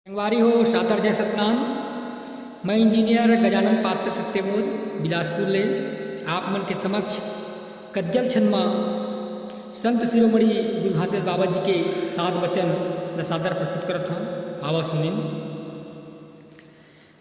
संगवारी हो सादर जय सतनाम। मैं इंजीनियर गजानन पात्र सत्यबोध बिलासपुर ले आप मन के समक्ष कद्यल छन्मा संत शिरोमणि गुरु घासीदास बाबा जी के सात वचन ल सादर प्रस्तुत करत हूँ। आवा सुनिन।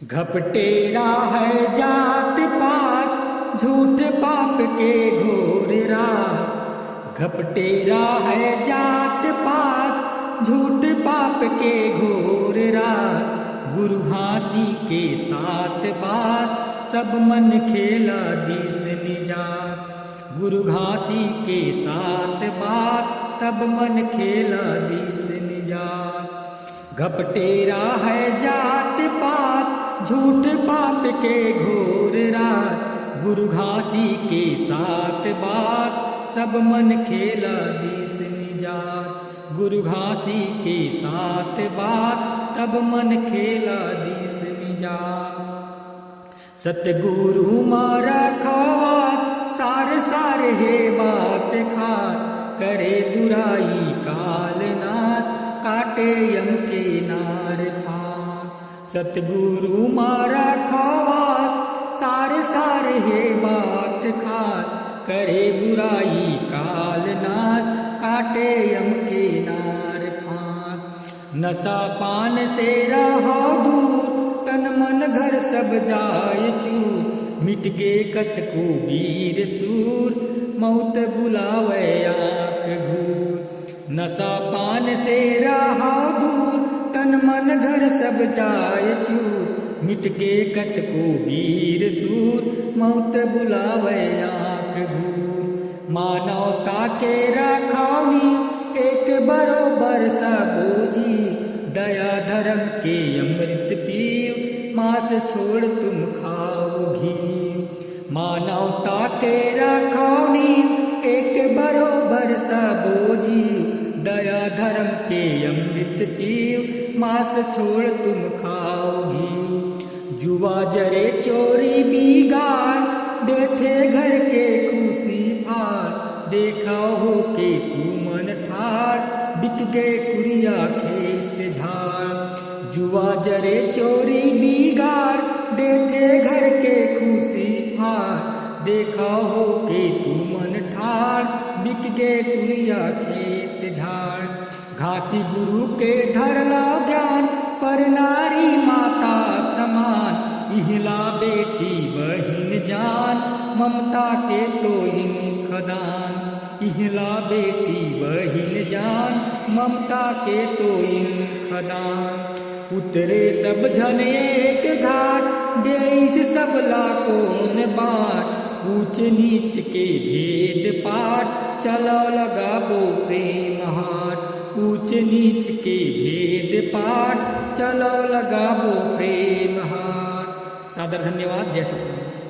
घपटेरा है जात पात झूठ पाप के घोर रात। घपटेरा है जात पात झूठ पाप के घोर रात। गुरु घासी के साथ बात सब मन खेला दिस निजात। गुरु घासी के साथ बात तब मन खेला दिस निजात। घपटेरा है जात पात झूठ पाप के घोर रात। गुरु घासी के साथ बात सब मन खेला दिस निजात। गुरु घासी के साथ बात तब मन खेला दिस निजात। सतगुरु मारा खवास सार सार है बात खास। करे बुराई काल नाश काटे यम के नार फास। सतगुरु मारा खवास सार सार है बात खास। करे बुराई काल नाश काटे यम के नार फांस। नशा पान से रहो दूर तन मन घर सब जाय चूर। मिट गे कतको वीर सूर मौत बुलावे आँख घूर। नशा पान से रहो दूर तन मन घर सब जाय चूर। मिट गे कतको वीर सूर मौत बुलावे आँख घूर। मानवता के रखौनी एक बरोबर सबोजी। दया धर्म के अमृत पीव मांस छोड़ तुम खाओ घी। मानवता के रखौनी एक बरोबर सबोजी। दया धर्म के अमृत पीव मांस छोड़ तुम खाओ घी। जुआ जरे चोरी बिगाड़ देखे घर के खुशी फाड़। देखा हो के तू मन ठाड़ बिक गए कुरिया खेत झाड़। जुआ जरे चोरी बिगाड़ देखे घर के खुशी फाड़। देखा हो के तू मन ठाड़ बिक गए कुरिया खेत झाड़। घासी गुरु के धरला ज्ञान पर नारी माता समान। इहला बेटी बहिन जान ममता के तो इन खदान। इहला बेटी बहिन जान ममता के तो इन खदान। उतरे सब जन एक घाट देश सब लाकोन बाट। ऊंच नीच के भेद पाठ चलो लगाबो प्रेम हाट। ऊंच नीच के भेद पाठ चलो लगाबो प्रेम हाट। सादर धन्यवाद। जय सतनाम।